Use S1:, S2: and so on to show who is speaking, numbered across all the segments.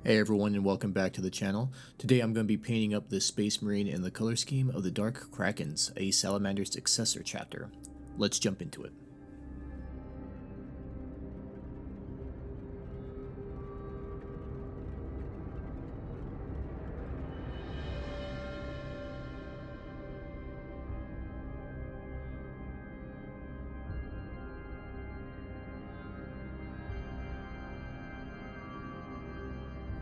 S1: Hey everyone, and welcome back to the channel. Today I'm going to be painting up this Space Marine in the color scheme of the Dark Krakens, a Salamander's successor chapter. Let's jump into it.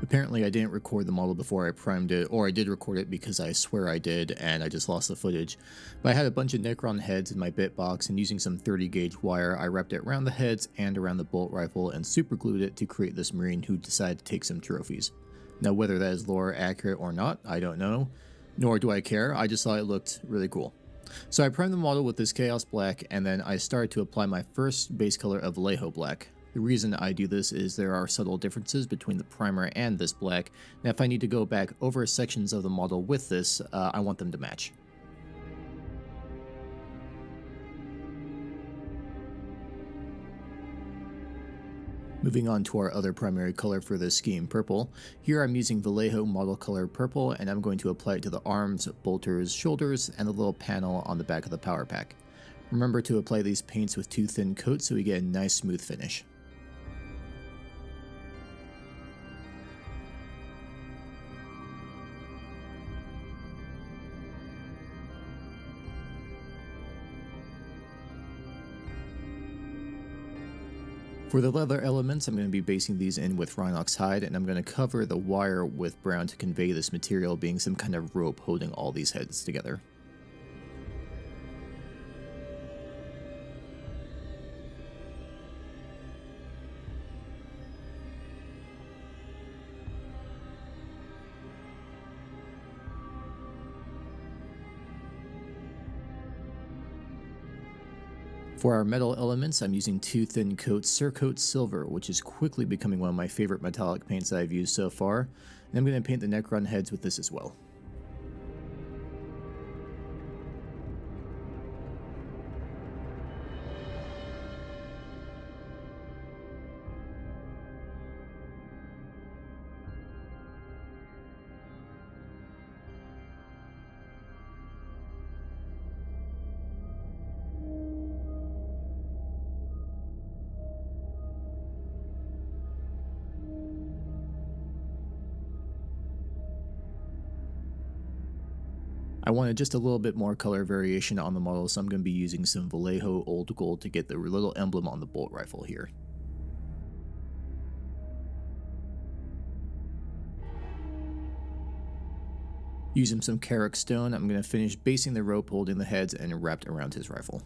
S1: Apparently I didn't record the model before I primed it, or I did record it because I swear I did and I just lost the footage. But I had a bunch of necron heads in my bit box, and using some 30 gauge wire I wrapped it around the heads and around the bolt rifle and super glued it to create this marine who decided to take some trophies. Now whether that is lore accurate or not, I don't know, nor do I care, I just thought it looked really cool. So I primed the model with this Chaos Black, and then I started to apply my first base color of Vallejo Black. The reason I do this is there are subtle differences between the primer and this black, and if I need to go back over sections of the model with this, I want them to match. Moving on to our other primary color for this scheme, purple. Here I'm using Vallejo model color purple, and I'm going to apply it to the arms, bolters, shoulders, and the little panel on the back of the power pack. Remember to apply these paints with 2 thin coats so we get a nice smooth finish. For the leather elements, I'm going to be basing these in with Rhinox hide, and I'm going to cover the wire with brown to convey this material being some kind of rope holding all these heads together. For our metal elements, I'm using 2 thin coats Cerakote Silver, which is quickly becoming one of my favorite metallic paints that I've used so far, and I'm going to paint the Necron heads with this as well. I wanted just a little bit more color variation on the model, so I'm going to be using some Vallejo Old Gold to get the little emblem on the bolt rifle here. Using some Karak Stone, I'm going to finish basing the rope holding the heads and wrapped around his rifle.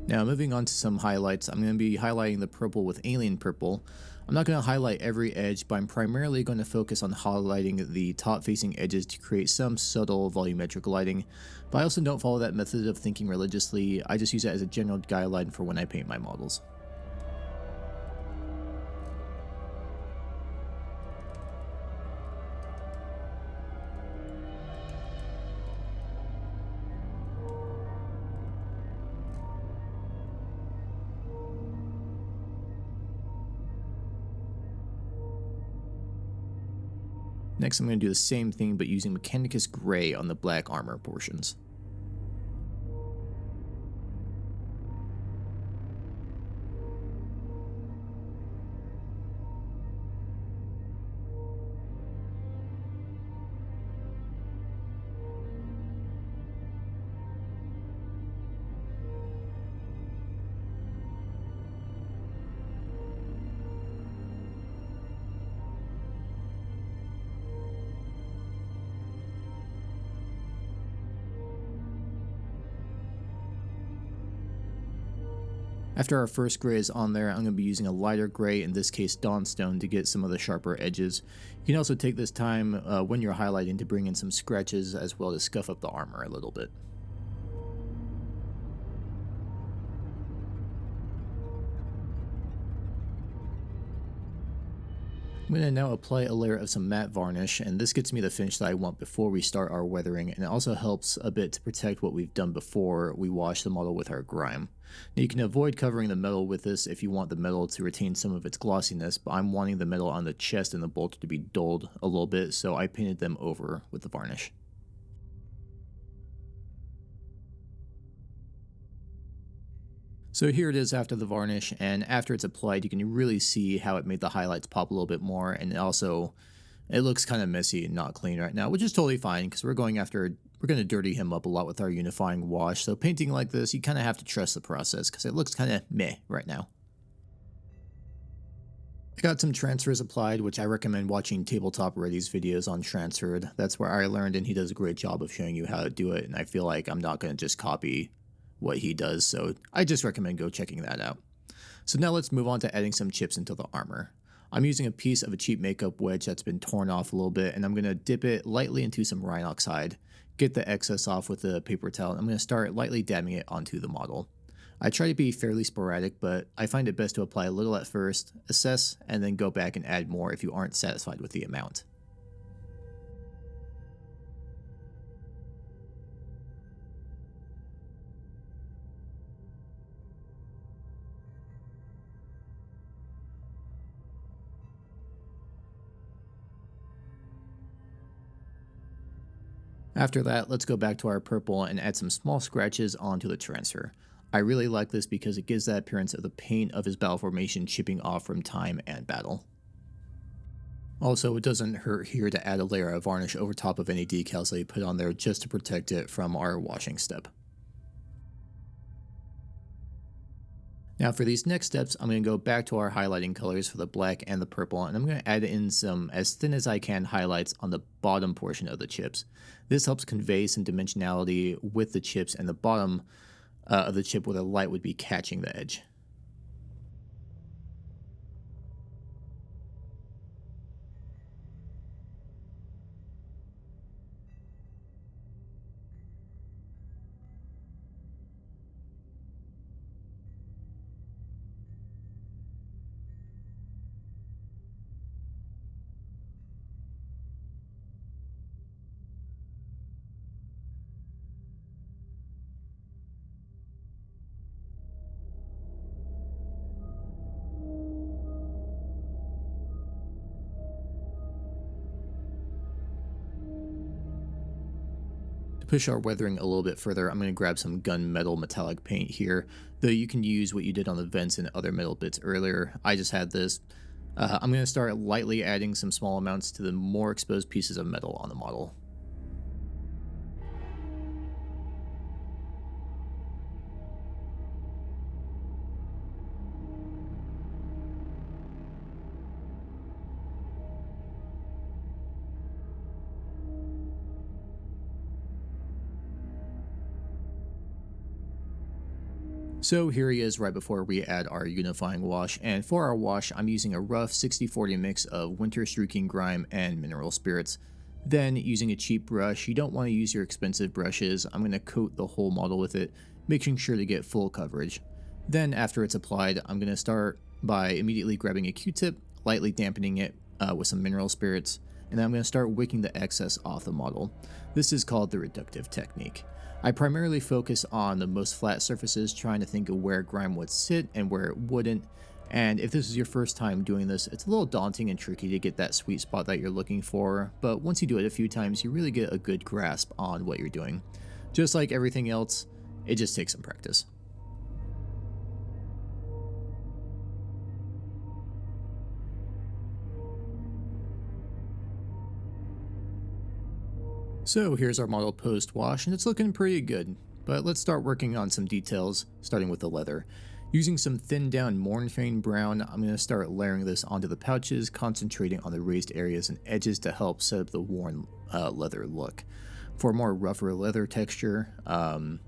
S1: Now moving on to some highlights, I'm going to be highlighting the purple with Alien Purple. I'm not going to highlight every edge, but I'm primarily going to focus on highlighting the top facing edges to create some subtle volumetric lighting, but I also don't follow that method of thinking religiously. I just use it as a general guideline for when I paint my models. Next I'm going to do the same thing but using Mechanicus Gray on the black armor portions. After our first gray is on there, I'm going to be using a lighter gray, in this case Dawnstone, to get some of the sharper edges. You can also take this time when you're highlighting to bring in some scratches as well as scuff up the armor a little bit. I'm going to now apply a layer of some matte varnish, and this gets me the finish that I want before we start our weathering, and it also helps a bit to protect what we've done before we wash the model with our grime. Now you can avoid covering the metal with this if you want the metal to retain some of its glossiness, but I'm wanting the metal on the chest and the bolter to be dulled a little bit, so I painted them over with the varnish. So here it is after the varnish, and after it's applied, you can really see how it made the highlights pop a little bit more, and also it looks kind of messy and not clean right now, which is totally fine because we're going to dirty him up a lot with our unifying wash. So painting like this, you kind of have to trust the process because it looks kind of meh right now. I got some transfers applied, which I recommend watching Tabletop Ready's videos on transferred. That's where I learned, and he does a great job of showing you how to do it, and I feel like I'm not going to just copy what he does, so I just recommend go checking that out. So now let's move on to adding some chips into the armor. I'm using a piece of a cheap makeup wedge that's been torn off a little bit, and I'm going to dip it lightly into some Rhinoxide, get the excess off with a paper towel, and I'm going to start lightly dabbing it onto the model. I try to be fairly sporadic, but I find it best to apply a little at first, assess, and then go back and add more if you aren't satisfied with the amount. After that, let's go back to our purple and add some small scratches onto the transfer. I really like this because it gives that appearance of the paint of his battle formation chipping off from time and battle. Also, it doesn't hurt here to add a layer of varnish over top of any decals that you put on there just to protect it from our washing step. Now for these next steps, I'm going to go back to our highlighting colors for the black and the purple, and I'm going to add in some as thin as I can highlights on the bottom portion of the chips. This helps convey some dimensionality with the chips and the bottom of the chip where the light would be catching the edge. To push our weathering a little bit further, I'm going to grab some gunmetal metallic paint here, though you can use what you did on the vents and other metal bits earlier. I just had this. I'm going to start lightly adding some small amounts to the more exposed pieces of metal on the model. So here he is right before we add our unifying wash, and for our wash I'm using a rough 60-40 mix of winter streaking grime and mineral spirits. Then using a cheap brush, you don't want to use your expensive brushes, I'm going to coat the whole model with it, making sure to get full coverage. Then after it's applied, I'm going to start by immediately grabbing a Q-tip, lightly dampening it with some mineral spirits, and then I'm going to start wicking the excess off the model. This is called the reductive technique. I primarily focus on the most flat surfaces, trying to think of where grime would sit and where it wouldn't, and if this is your first time doing this, it's a little daunting and tricky to get that sweet spot that you're looking for, but once you do it a few times, you really get a good grasp on what you're doing. Just like everything else, it just takes some practice. So here's our model post-wash, and it's looking pretty good, but let's start working on some details, starting with the leather. Using some thinned down Mornfane brown, I'm going to start layering this onto the pouches, concentrating on the raised areas and edges to help set up the worn leather look. For a more rougher leather texture,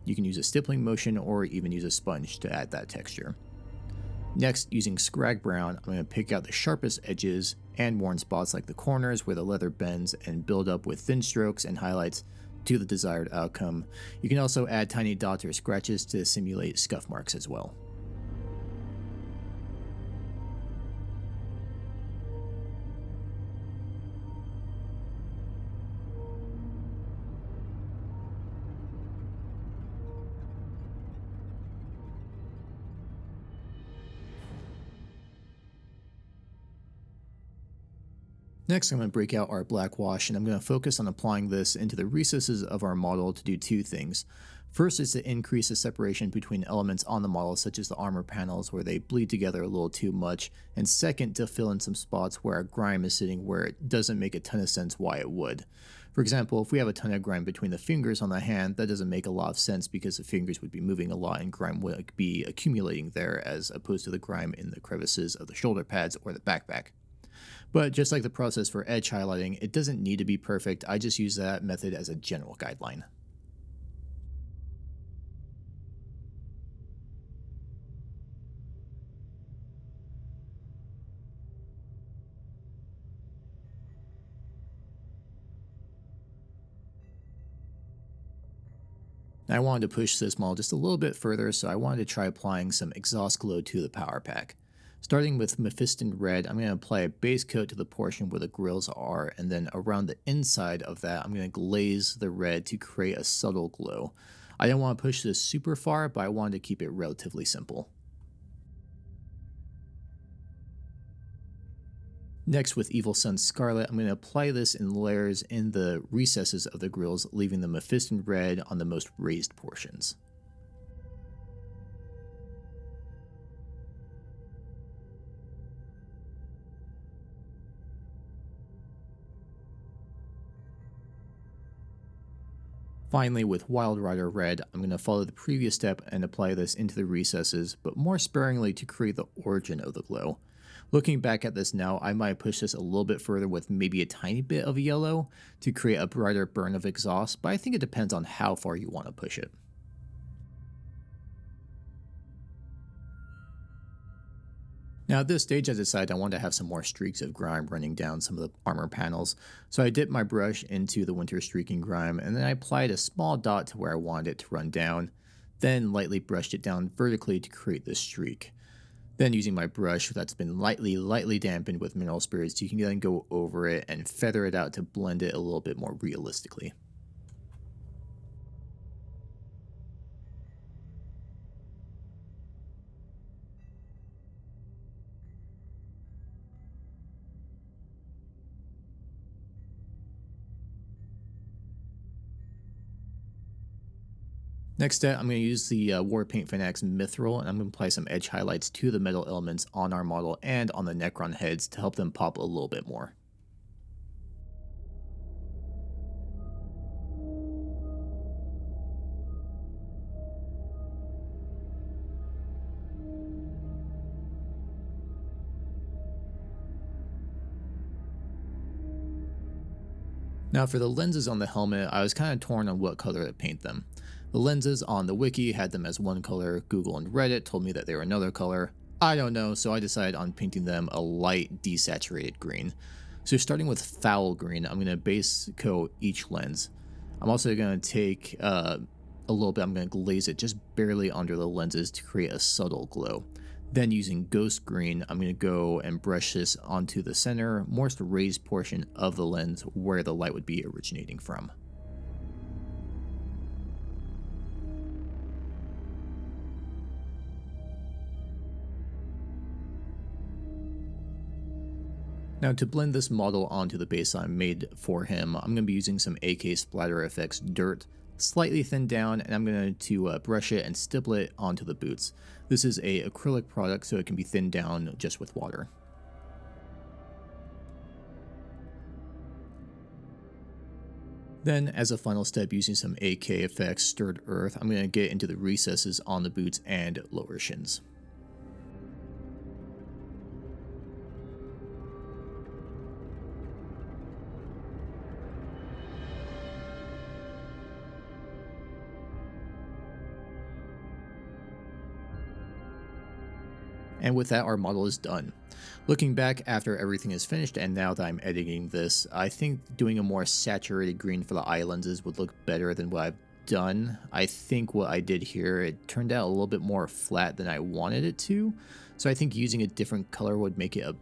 S1: you can use a stippling motion or even use a sponge to add that texture. Next, using Scrag Brown, I'm going to pick out the sharpest edges and worn spots like the corners where the leather bends and build up with thin strokes and highlights to the desired outcome. You can also add tiny dots or scratches to simulate scuff marks as well. Next, I'm going to break out our black wash, and I'm going to focus on applying this into the recesses of our model to do two things. First is to increase the separation between elements on the model, such as the armor panels where they bleed together a little too much, and second, to fill in some spots where our grime is sitting where it doesn't make a ton of sense why it would. For example, if we have a ton of grime between the fingers on the hand, that doesn't make a lot of sense because the fingers would be moving a lot and grime would be accumulating there as opposed to the grime in the crevices of the shoulder pads or the backpack. But just like the process for edge highlighting, it doesn't need to be perfect. I just use that method as a general guideline. I wanted to push this model just a little bit further, so I wanted to try applying some exhaust glow to the power pack. Starting with Mephiston Red, I'm going to apply a base coat to the portion where the grills are, and then around the inside of that, I'm going to glaze the red to create a subtle glow. I didn't want to push this super far, but I wanted to keep it relatively simple. Next, with Evil Sun Scarlet, I'm going to apply this in layers in the recesses of the grills, leaving the Mephiston Red on the most raised portions. Finally, with Wild Rider Red, I'm going to follow the previous step and apply this into the recesses, but more sparingly to create the origin of the glow. Looking back at this now, I might push this a little bit further with maybe a tiny bit of yellow to create a brighter burn of exhaust, but I think it depends on how far you want to push it. Now at this stage I decided I wanted to have some more streaks of grime running down some of the armor panels, so I dipped my brush into the winter streaking grime and then I applied a small dot to where I wanted it to run down, then lightly brushed it down vertically to create this streak. Then using my brush that's been lightly dampened with mineral spirits, you can then go over it and feather it out to blend it a little bit more realistically. Next step, I'm going to use the Warpaint Fanatics Mithril, and I'm going to apply some edge highlights to the metal elements on our model and on the Necron heads to help them pop a little bit more. Now for the lenses on the helmet, I was kind of torn on what color to paint them. The lenses on the wiki had them as one color, Google and Reddit told me that they were another color. I don't know, so I decided on painting them a light desaturated green. So starting with foul green, I'm going to base coat each lens. I'm also going to take a little bit, I'm going to glaze it just barely under the lenses to create a subtle glow. Then using ghost green, I'm going to go and brush this onto the center, most raised portion of the lens where the light would be originating from. Now to blend this model onto the base I made for him, I'm going to be using some AK Splatter Effects Dirt, slightly thinned down, and I'm going to brush it and stipple it onto the boots. This is a acrylic product, so it can be thinned down just with water. Then, as a final step, using some AK Effects Stirred Earth, I'm going to get into the recesses on the boots and lower shins. And with that, our model is done. Looking back after everything is finished and now that I'm editing this, I think doing a more saturated green for the eye lenses would look better than what I've done. I think what I did here, it turned out a little bit more flat than I wanted it to. So I think using a different color would make it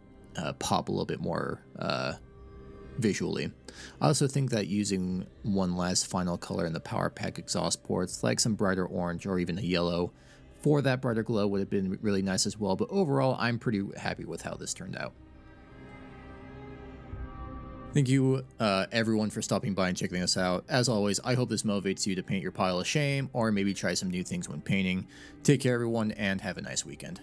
S1: pop a little bit more visually. I also think that using one last final color in the power pack exhaust ports, like some brighter orange or even a yellow, for that brighter glow would have been really nice as well, but overall I'm pretty happy with how this turned out. Thank you, everyone, for stopping by and checking us out. As always, I hope this motivates you to paint your pile of shame, or maybe try some new things when painting. Take care, everyone, and have a nice weekend.